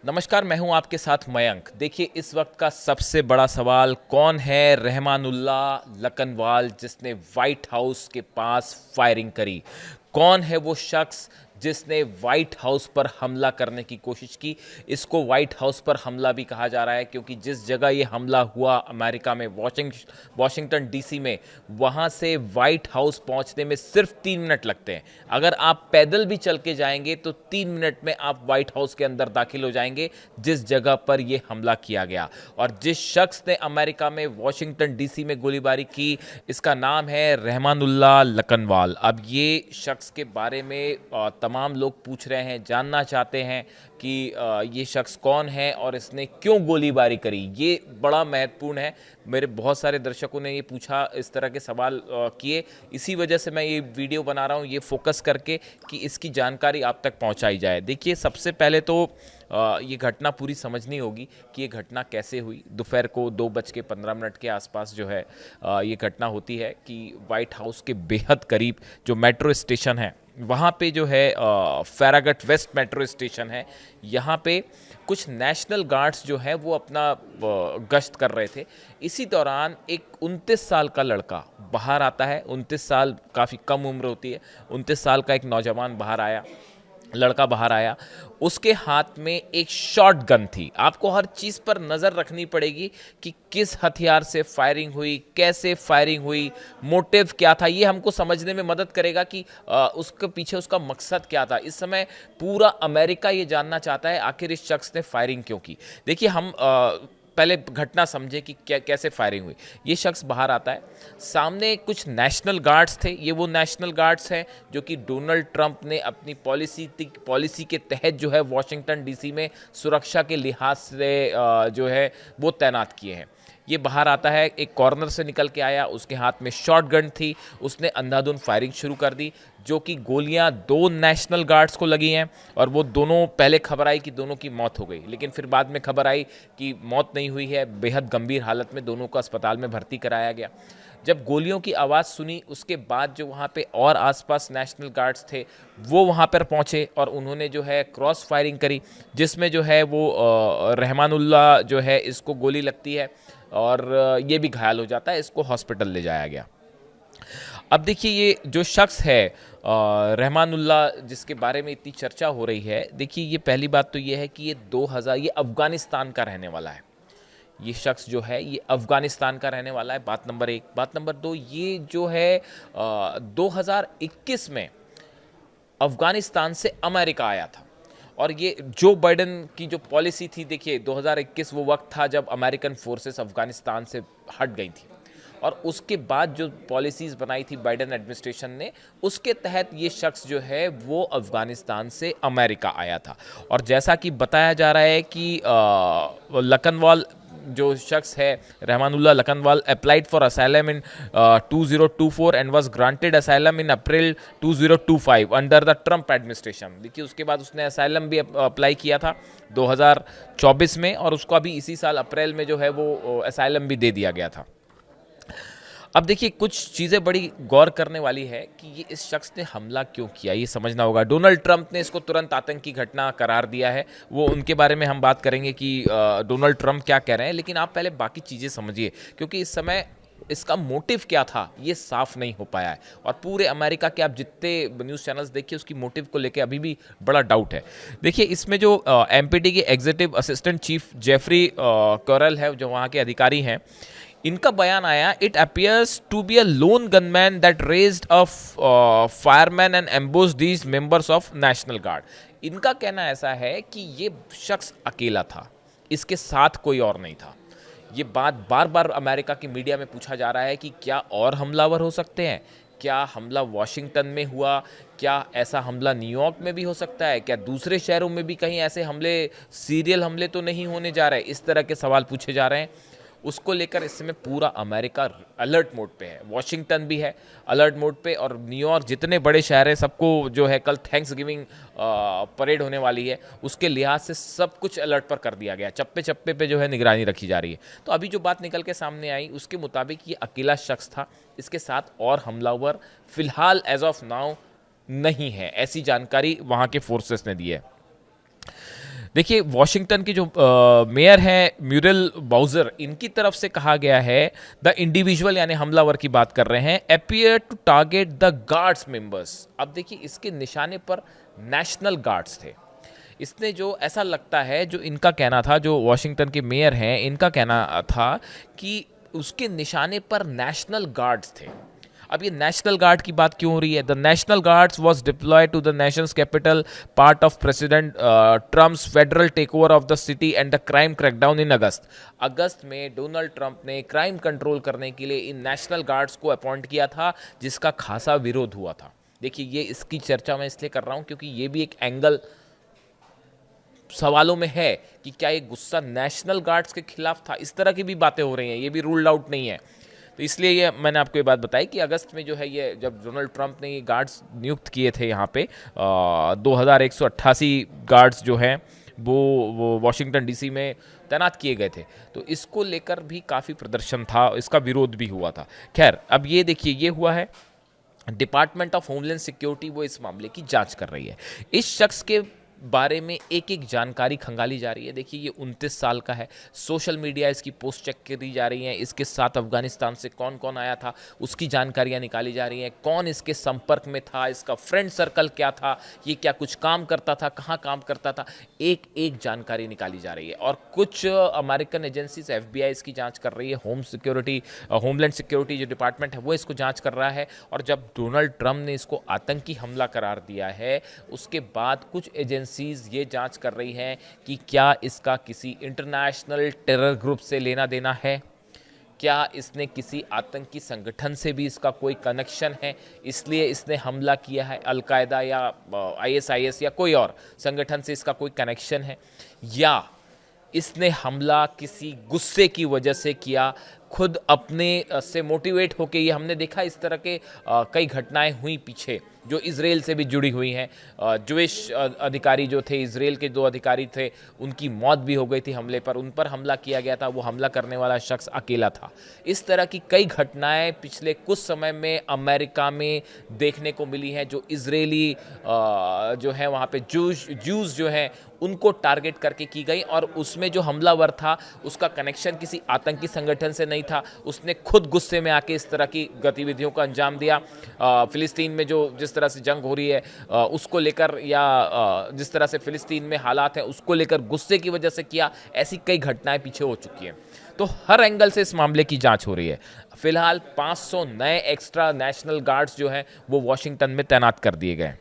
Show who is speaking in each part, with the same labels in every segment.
Speaker 1: नमस्कार, मैं हूं आपके साथ मयंक। देखिए, इस वक्त का सबसे बड़ा सवाल कौन है रहमानुल्ला लखनवाल जिसने वाइट हाउस के पास फायरिंग करी। कौन है वो शख्स जिसने वाइट हाउस पर हमला करने की कोशिश की। इसको वाइट हाउस पर हमला भी कहा जा रहा है क्योंकि जिस जगह ये हमला हुआ अमेरिका में वॉशिंगटन डीसी में, वहाँ से वाइट हाउस पहुँचने में सिर्फ 3 मिनट लगते हैं। अगर आप पैदल भी चल के जाएंगे तो 3 मिनट में आप वाइट हाउस के अंदर दाखिल हो जाएंगे जिस जगह पर यह हमला किया गया। और जिस शख्स ने अमेरिका में वॉशिंगटन डीसी में गोलीबारी की, इसका नाम है रहमानुल्ला लखनवाल। अब ये शख्स के बारे में तमाम लोग पूछ रहे हैं, जानना चाहते हैं कि ये शख्स कौन है और इसने क्यों गोलीबारी करी। ये बड़ा महत्वपूर्ण है। मेरे बहुत सारे दर्शकों ने ये पूछा, इस तरह के सवाल किए। इसी वजह से मैं ये वीडियो बना रहा हूँ, ये फोकस करके कि इसकी जानकारी आप तक पहुँचाई जाए। देखिए, सबसे पहले तो ये घटना पूरी समझनी होगी कि ये घटना कैसे हुई। दोपहर को 2:15 के आसपास जो है ये घटना होती है कि वाइट हाउस के बेहद करीब जो मेट्रो स्टेशन है, वहाँ पे जो है फैरागट वेस्ट मेट्रो स्टेशन है, यहाँ पे कुछ नेशनल गार्ड्स जो है वो अपना गश्त कर रहे थे। इसी दौरान एक 29 साल का लड़का बाहर आता है। 29 साल काफ़ी कम उम्र होती है। 29 साल का एक नौजवान लड़का बाहर आया। उसके हाथ में एक शॉट गन थी। आपको हर चीज़ पर नज़र रखनी पड़ेगी कि किस हथियार से फायरिंग हुई, कैसे फायरिंग हुई, मोटिव क्या था। ये हमको समझने में मदद करेगा कि उसके पीछे उसका मकसद क्या था। इस समय पूरा अमेरिका ये जानना चाहता है आखिर इस शख्स ने फायरिंग क्यों की। देखिए, हम पहले घटना समझे कि कैसे फायरिंग हुई। ये शख्स बाहर आता है, सामने कुछ नेशनल गार्ड्स थे। ये वो नेशनल गार्ड्स हैं जो कि डोनाल्ड ट्रंप ने अपनी पॉलिसी के तहत जो है वॉशिंगटन डीसी में सुरक्षा के लिहाज से जो है वो तैनात किए हैं। ये बाहर आता है, एक कॉर्नर से निकल के आया, उसके हाथ में शॉट गन थी। उसने अंधाधुंध फायरिंग शुरू कर दी, जो कि गोलियां 2 नेशनल गार्ड्स को लगी हैं। और वो दोनों, पहले खबर आई कि दोनों की मौत हो गई, लेकिन फिर बाद में खबर आई कि मौत नहीं हुई है। बेहद गंभीर हालत में दोनों को अस्पताल में भर्ती कराया गया। जब गोलियों की आवाज़ सुनी, उसके बाद जो वहाँ पे और आसपास नेशनल गार्ड्स थे वो वहाँ पर पहुँचे और उन्होंने जो है क्रॉस फायरिंग करी, जिसमें जो है वो रहमानुल्ला जो है इसको गोली लगती है और ये भी घायल हो जाता है। इसको हॉस्पिटल ले जाया गया। अब देखिए, ये जो शख्स है रहमानुल्ला, जिसके बारे में इतनी चर्चा हो रही है, देखिए ये पहली बात तो ये है कि ये अफ़गानिस्तान का रहने वाला है। ये शख्स जो है ये अफ़गानिस्तान का रहने वाला है, बात नंबर 1। बात नंबर 2, ये जो है 2021 में अफ़गानिस्तान से अमेरिका आया था। और ये जो बाइडन की जो पॉलिसी थी, देखिए 2021 वो वक्त था जब अमेरिकन फोर्सेस अफ़गानिस्तान से हट गई थी। और उसके बाद जो पॉलिसीज़ बनाई थी बाइडन एडमिनिस्ट्रेशन ने, उसके तहत ये शख्स जो है वो अफ़गानिस्तान से अमेरिका आया था। और जैसा कि बताया जा रहा है कि लखनवाल जो शख्स है Rahmanullah Lakanwal applied for asylum in 2024 and was granted asylum in April 2025 under the Trump administration. देखिए, उसके बाद उसने असाइलम भी अप्लाई किया था 2024 में, और उसको अभी इसी साल अप्रैल में जो है वो असाइलम भी दे दिया गया था। अब देखिए, कुछ चीज़ें बड़ी गौर करने वाली है कि ये इस शख्स ने हमला क्यों किया, ये समझना होगा। डोनाल्ड ट्रंप ने इसको तुरंत आतंकी घटना करार दिया है। वो उनके बारे में हम बात करेंगे कि डोनाल्ड ट्रंप क्या कह रहे हैं, लेकिन आप पहले बाकी चीज़ें समझिए, क्योंकि इस समय इसका मोटिव क्या था ये साफ नहीं हो पाया है। और पूरे अमेरिका के आप जितने न्यूज़ चैनल्स देखिए, उसकी मोटिव को लेकर अभी भी बड़ा डाउट है। देखिए, इसमें जो एमपीटी के executive assistant chief Jeffrey Carroll है, जो वहाँ के अधिकारी हैं, इनका बयान आया, it appears to be a lone gunman that raised a firearm and ambushed these members of national guard. इनका कहना ऐसा है कि ये शख्स अकेला था, इसके साथ कोई और नहीं था। ये बात बार बार अमेरिका की मीडिया में पूछा जा रहा है कि क्या और हमलावर हो सकते हैं, क्या हमला वॉशिंगटन में हुआ, क्या ऐसा हमला न्यूयॉर्क में भी हो सकता है, क्या दूसरे शहरों में भी कहीं ऐसे हमले, सीरियल हमले तो नहीं होने जा रहे। इस तरह के सवाल पूछे जा रहे हैं। उसको लेकर इस समय पूरा अमेरिका अलर्ट मोड पे है। वॉशिंगटन भी है अलर्ट मोड पे, और न्यूयॉर्क, जितने बड़े शहर हैं, सबको जो है कल थैंक्स गिविंग परेड होने वाली है, उसके लिहाज से सब कुछ अलर्ट पर कर दिया गया। चप्पे चप्पे पे जो है निगरानी रखी जा रही है। तो अभी जो बात निकल के सामने आई, उसके मुताबिक ये अकेला शख्स था, इसके साथ और हमलावर फिलहाल एज ऑफ नाउ नहीं है, ऐसी जानकारी वहाँ के फोर्सेस ने दी है। देखिए, वॉशिंगटन की जो मेयर हैं म्यूरल बाउजर, इनकी तरफ से कहा गया है द इंडिविजुअल यानी हमलावर की बात कर रहे हैं appear to target the guards members. अब देखिए, इसके निशाने पर नेशनल गार्ड्स थे। इसने जो ऐसा लगता है, जो इनका कहना था, जो वॉशिंगटन के मेयर हैं इनका कहना था कि उसके निशाने पर नेशनल गार्ड्स थे। अब ये नेशनल गार्ड की बात क्यों हो रही है? The National Guards was deployed to the nation's capital part of President Trump's federal takeover of the city and the crime crackdown in August. अगस्त में डोनाल्ड ट्रंप ने क्राइम कंट्रोल करने के लिए इन नेशनल गार्ड्स को appoint किया था, जिसका खासा विरोध हुआ था। देखिए, ये इसकी चर्चा मैं इसलिए कर रहा हूं क्योंकि ये भी एक एंगल सवालों में है कि क्या ये गुस्सा नेशनल गार्ड्स के खिलाफ था। इस तरह की भी बातें हो रही हैं, ये भी रूल्ड आउट नहीं है। तो इसलिए ये मैंने आपको ये बात बताई कि अगस्त में जो है, ये जब डोनाल्ड ट्रंप ने ये गार्ड्स नियुक्त किए थे यहाँ पे 2188 गार्ड्स जो हैं वो वॉशिंगटन डीसी में तैनात किए गए थे। तो इसको लेकर भी काफ़ी प्रदर्शन था, इसका विरोध भी हुआ था। खैर, अब ये देखिए, ये हुआ है। डिपार्टमेंट ऑफ होमलैंड सिक्योरिटी वो इस मामले की जांच कर रही है। इस शख्स के बारे में एक एक जानकारी खंगाली जा रही है। देखिए, ये 29 साल का है। सोशल मीडिया इसकी पोस्ट चेक करी जा रही हैं। इसके साथ अफगानिस्तान से कौन कौन आया था उसकी जानकारियां निकाली जा रही हैं। कौन इसके संपर्क में था, इसका फ्रेंड सर्कल क्या था, ये क्या कुछ काम करता था, कहाँ काम करता था, एक एक जानकारी निकाली जा रही है। और कुछ अमेरिकन एजेंसीज, FBI इसकी जाँच कर रही है। होमलैंड सिक्योरिटी जो डिपार्टमेंट है वो इसको जाँच कर रहा है। और जब डोनाल्ड ट्रंप ने इसको आतंकी हमला करार दिया है, उसके बाद कुछ एजेंसीज ये जांच कर रही हैं कि क्या इसका किसी इंटरनेशनल टेरर ग्रुप से लेना देना है, क्या इसने किसी आतंकी संगठन से भी इसका कोई कनेक्शन है, इसलिए इसने हमला किया है, अलकायदा या ISIS या कोई और संगठन से इसका कोई कनेक्शन है, या इसने हमला किसी गुस्से की वजह से किया, खुद अपने से मोटिवेट होके। ये हमने देखा इस तरह के कई घटनाएं हुई पीछे जो इजराइल से भी जुड़ी हुई हैं। ज्यूइश अधिकारी जो थे, इजराइल के 2 अधिकारी थे, उनकी मौत भी हो गई थी हमले पर, उन पर हमला किया गया था। वो हमला करने वाला शख्स अकेला था। इस तरह की कई घटनाएं पिछले कुछ समय में अमेरिका में देखने को मिली हैं, जो इजरायली जो है वहाँ पे जूस जो हैं उनको टारगेट करके की गई। और उसमें जो हमलावर था उसका कनेक्शन किसी आतंकी संगठन से नहीं था, उसने खुद गुस्से में आके इस तरह की गतिविधियों का अंजाम दिया। फिलिस्तीन में जो जिस तरह से जंग हो रही है उसको लेकर, या जिस तरह से फिलिस्तीन में हालात हैं उसको लेकर गुस्से की वजह से किया। ऐसी कई घटनाएं पीछे हो चुकी हैं। तो हर एंगल से इस मामले की जांच हो रही है। फिलहाल 500 नए एक्स्ट्रा नेशनल गार्ड्स जो हैं वो वॉशिंगटन में तैनात कर दिए गए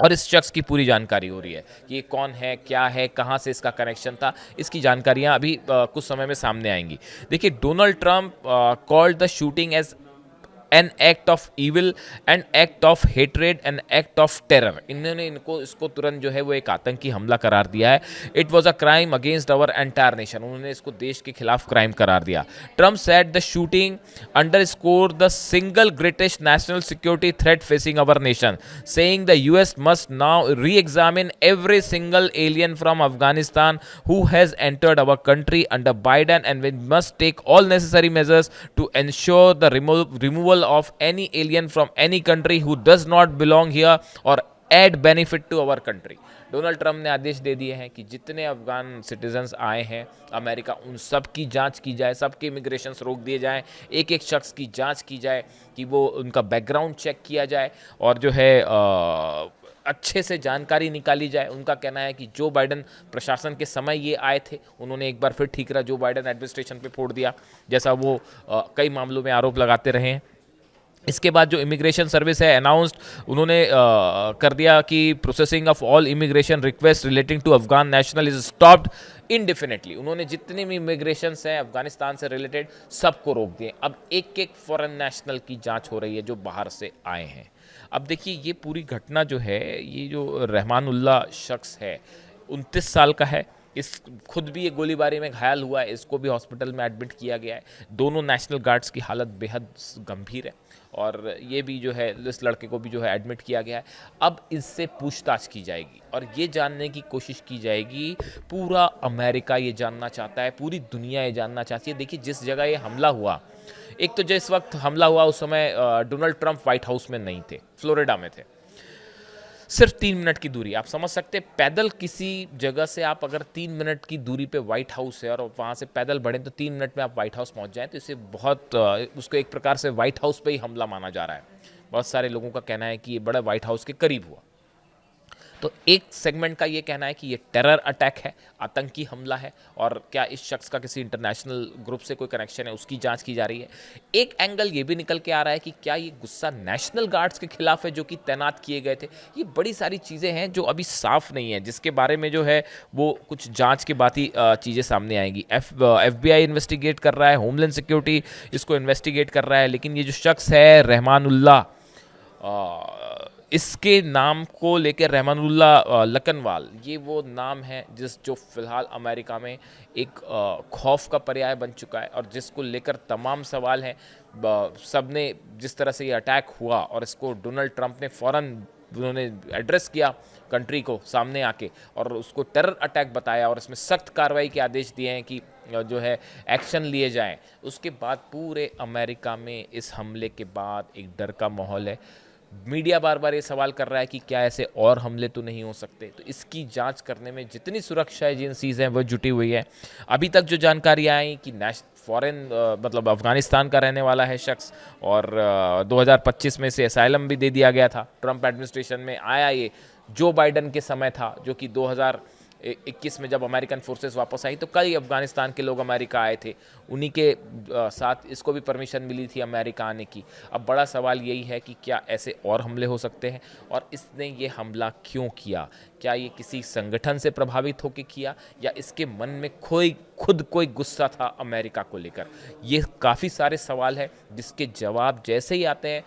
Speaker 1: और इस शख्स की पूरी जानकारी हो रही है कि ये कौन है, क्या है, कहाँ से इसका कनेक्शन था। इसकी जानकारियाँ अभी कुछ समय में सामने आएंगी। देखिए, Donald Trump called the shooting as an act of evil, an act of hatred, an act of terror. इन्होंने इसको तुरंत जो है वो एक आतंकी हमला करार दिया है। It was a crime against our entire nation. उन्होंने इसको देश के खिलाफ क्राइम करार दिया। Trump said the shooting underscore the single greatest national security threat facing our nation, saying the US must now re-examine every single alien from Afghanistan who has entered our country under Biden, and we must take all necessary measures to ensure the removal of any alien from any country who does not belong here or add benefit to our country। Donald Trump ने आदेश दे दिए हैं कि जितने Afghan citizens आए हैं America, उन सब की जांच की जाए, सबके इमिग्रेशन रोक दिए जाएं, एक एक शख्स की जांच की जाए कि वो उनका बैकग्राउंड चेक किया जाए और जो है अच्छे से जानकारी निकाली जाए। उनका कहना है कि जो बाइडन प्रशासन के समय ये आए थे, उन्होंने एक बार फिर ठीकरा जो बाइडन एडमिनिस्ट्रेशन पे फोड़ दिया, जैसा वो कई मामलों में आरोप लगाते रहे हैं। इसके बाद जो इमिग्रेशन सर्विस है अनाउंस्ड, उन्होंने कर दिया कि processing of all immigration request relating to Afghan national is stopped indefinitely. उन्होंने जितने भी इमिग्रेशन हैं अफगानिस्तान से रिलेटेड सबको रोक दिए। अब एक एक फॉरेन नेशनल की जांच हो रही है जो बाहर से आए हैं। अब देखिए, ये पूरी घटना जो है, ये जो रहमानुल्लाह शख्स है 29 साल का है, इस खुद भी ये गोलीबारी में घायल हुआ है, इसको भी हॉस्पिटल में एडमिट किया गया है। दोनों नेशनल गार्ड्स की हालत बेहद गंभीर है और ये भी जो है, इस लड़के को भी जो है एडमिट किया गया है। अब इससे पूछताछ की जाएगी और ये जानने की कोशिश की जाएगी। पूरा अमेरिका ये जानना चाहता है, पूरी दुनिया ये जानना चाहती है। देखिए, जिस जगह ये हमला हुआ, एक तो जिस वक्त हमला हुआ उस समय डोनाल्ड ट्रंप व्हाइट हाउस में नहीं थे, फ्लोरिडा में थे। सिर्फ 3 मिनट की दूरी, आप समझ सकते हैं, पैदल किसी जगह से आप अगर 3 मिनट की दूरी पे व्हाइट हाउस है और वहाँ से पैदल बढ़ें तो 3 मिनट में आप व्हाइट हाउस पहुँच जाएं, तो इसे बहुत उसको एक प्रकार से व्हाइट हाउस पे ही हमला माना जा रहा है। बहुत सारे लोगों का कहना है कि ये बड़ा व्हाइट हाउस के करीब हुआ। तो एक सेगमेंट का ये कहना है कि ये टेरर अटैक है, आतंकी हमला है, और क्या इस शख्स का किसी इंटरनेशनल ग्रुप से कोई कनेक्शन है, उसकी जांच की जा रही है। एक एंगल ये भी निकल के आ रहा है कि क्या ये गुस्सा नेशनल गार्ड्स के खिलाफ है जो कि तैनात किए गए थे। ये बड़ी सारी चीज़ें हैं जो अभी साफ नहीं है, जिसके बारे में जो है वो कुछ जांच के बाद ही चीज़ें सामने आएंगी। FBI इन्वेस्टिगेट कर रहा है, होमलैंड सिक्योरिटी इसको इन्वेस्टिगेट कर रहा है, लेकिन ये जो शख्स है रहमानुल्लाह, इसके नाम को लेकर रहमानुल्लाह लकनवाल, ये वो नाम है जो फ़िलहाल अमेरिका में एक खौफ का पर्याय बन चुका है और जिसको लेकर तमाम सवाल हैं। सब ने जिस तरह से ये अटैक हुआ और इसको डोनाल्ड ट्रंप ने फ़ौरन उन्होंने एड्रेस किया कंट्री को सामने आके और उसको टेरर अटैक बताया और इसमें सख्त कार्रवाई के आदेश दिए हैं कि जो है एक्शन लिए जाएं। उसके बाद पूरे अमेरिका में इस हमले के बाद एक डर का माहौल है। मीडिया बार बार ये सवाल कर रहा है कि क्या ऐसे और हमले तो नहीं हो सकते, तो इसकी जांच करने में जितनी सुरक्षा एजेंसीज हैं वो जुटी हुई है। अभी तक जो जानकारियाँ आई कि फॉरेन मतलब अफगानिस्तान का रहने वाला है शख्स और 2025 में से असाइलम भी दे दिया गया था। ट्रंप एडमिनिस्ट्रेशन में आया ये जो बाइडन के समय था, जो कि 2021 में जब अमेरिकन फोर्सेस वापस आई तो कई अफगानिस्तान के लोग अमेरिका आए थे, उन्हीं के साथ इसको भी परमिशन मिली थी अमेरिका आने की। अब बड़ा सवाल यही है कि क्या ऐसे और हमले हो सकते हैं और इसने ये हमला क्यों किया? क्या ये किसी संगठन से प्रभावित होकर किया या इसके मन में खुद कोई गुस्सा था अमेरिका को लेकर? ये काफ़ी सारे सवाल हैं जिसके जवाब जैसे ही आते हैं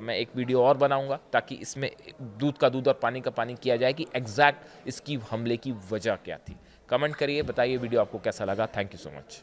Speaker 1: मैं एक वीडियो और बनाऊंगा ताकि इसमें दूध का दूध और पानी का पानी किया जाए कि एग्जैक्ट इसकी हमले की वजह क्या थी। कमेंट करिए, बताइए वीडियो आपको कैसा लगा। Thank you so much.